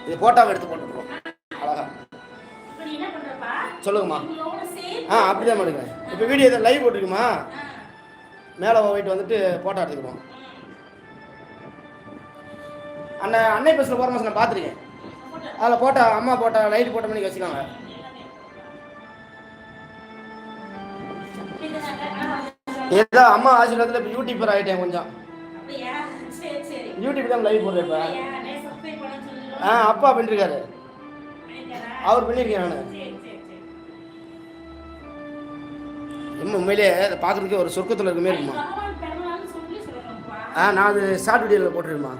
இது போட்டோவை எடுத்து போட்டுருக்கோம் அழகா. சொல்லுங்கம்மா. அப்படிதான் எடுக்கிறேன். இப்போ வீடியோ இதை லைவ் போட்டுருக்குமா, மேலே போயிட்டு வந்துட்டு போட்டோ எடுத்துக்கிறோம். அன்னை பஸ்ஸில் போகிற மாதம் நான் பார்த்துருக்கேன். அதில் போட்டோ அம்மா போட்டோ லைட் போட்ட மணிக்கு வச்சுக்காங்க. ஏதோ அம்மா ஆசீர்வாதத்தில் இப்போ யூடியூபர் ஆகிட்டேன் கொஞ்சம். யூடியூப் தான் லைவ் போடுறேன் இப்போ. அப்பா பண்ணிருக்காரு, அவர் பண்ணியிருக்கேன் நான். உண்மையிலே அதை பார்க்குறதுக்கு ஒரு சொர்க்கத்தில் இருக்க மாதிரி இருக்குமா. நான் அது ஷார்ட் வீடியோவில் போட்டுருக்கேம்மா.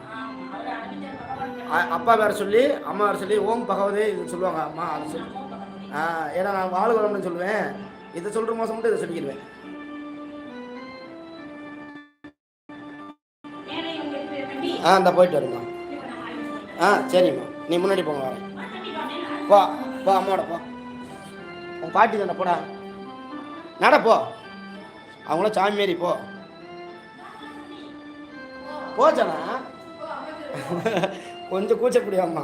அப்பா வேறு சொல்லி அம்மா வேறு சொல்லி ஓம் பகவதே இது சொல்லுவாங்க அம்மா. அது சொல்லி ஏன்னா நான் வாழ் வளம்னு சொல்லுவேன். இதை சொல்கிற மாதம் மட்டும் இதை சொல்லிக்கிடுவேன். இந்த போயிட்டு வருமா. சரிம்மா, நீ முன்னாடி போங்க, வரேன். போ போ அம்மாவோட போ. உன் பாட்டி தானே, போடா நடப்போ. அவங்கள சாமி மாரி போ போச்சானா கொஞ்சம் கூச்சக்கூடிய அம்மா.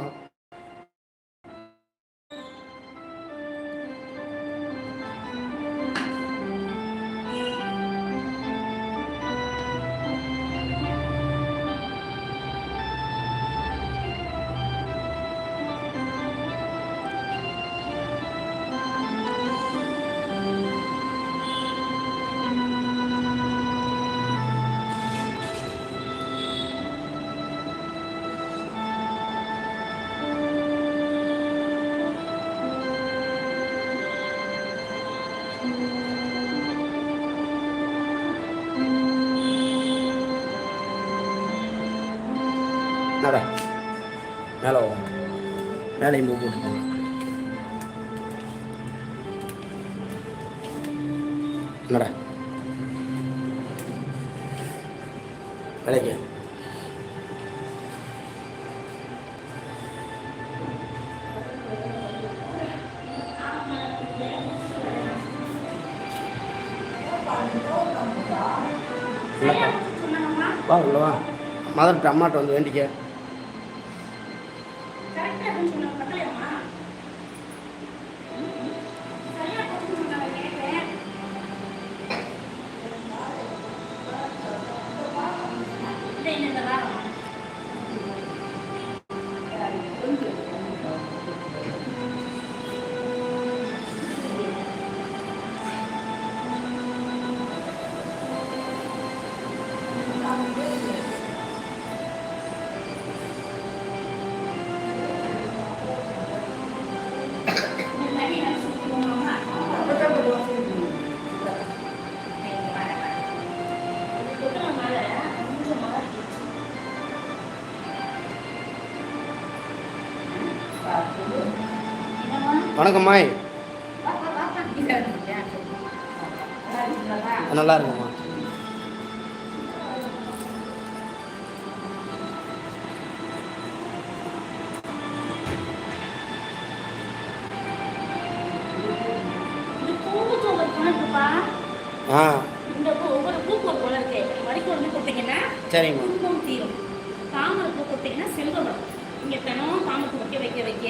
நட மேலே மேலையும் பூ போட்டுக்கோங்க. நட வேலைக்கு. வா உள்ள வா. மதர்கிட்ட அம்மாட்ட வந்து வேண்டிக்க. வணக்கம் மாய். நல்லா இருக்குமா. சரிங்கம்மா. தாமரை பூ கொடுத்தீங்கன்னா செல்வம் வரும். இங்கே தினம் தாமரை வைக்க வைக்க வைக்க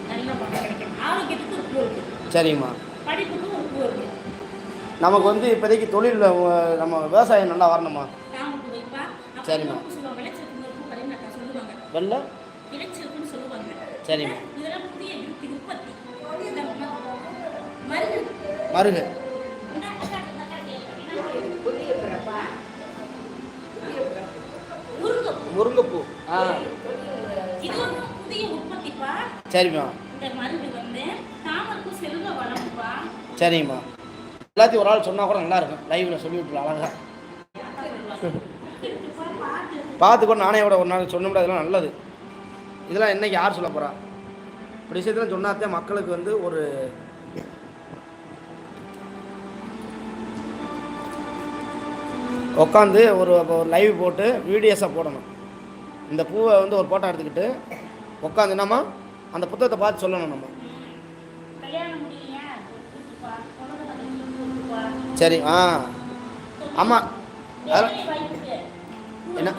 நல்ல பணம் கிடைக்கும். ஆரோக்கியத்துக்கு ஒரு பூ இருக்குது. சரிங்கம்மா. படிப்புக்கு ஒரு பூ இருக்குது. நமக்கு வந்து இப்போதைக்கு தொழில் நம்ம விவசாயம் நல்லா வரணுமா. தாமரை பூ வைப்பா. சரிம்மா. சொல்லுவாங்க விளைச்சலுக்கு ஒரு பூ கடையில் சொல்லுவாங்க. வெள்ளை விளைச்சலுக்குன்னு சொல்லுவாங்க. சரிம்மா. இதெல்லாம் புதிய உற்பத்தி. மருகு மருகு முருங்கைப்பூ. இது ஒரு புதிய உற்பத்திப்பா. சரிம்மா. இந்த மருந்து வந்து தாமரைப்பூ செல்வ வளம்ப்பா. சரிங்கம்மா. எல்லாத்தையும் ஒரு ஆள் சொன்னா கூட நல்லா இருக்கும். லைவ்ல சொல்லி விட்டுலாம் அழகா பார்த்து கூட நானே கூட ஒரு நாள் சொன்ன முடியாது. இதெல்லாம் நல்லது. இதெல்லாம் என்னைக்கு யார் சொல்ல போறா. இப்படி விஷயத்துல சொன்னாத்தே மக்களுக்கு வந்து ஒரு உட்காந்து ஒரு லைவ் போட்டு வீடியோஸாக போடணும். இந்த பூவை வந்து ஒரு ஃபோட்டோ எடுத்துக்கிட்டு உட்காந்து என்னம்மா அந்த புத்தகத்தை பார்த்து சொல்லணும் நம்ம. சரி. ஆமாம். என்ன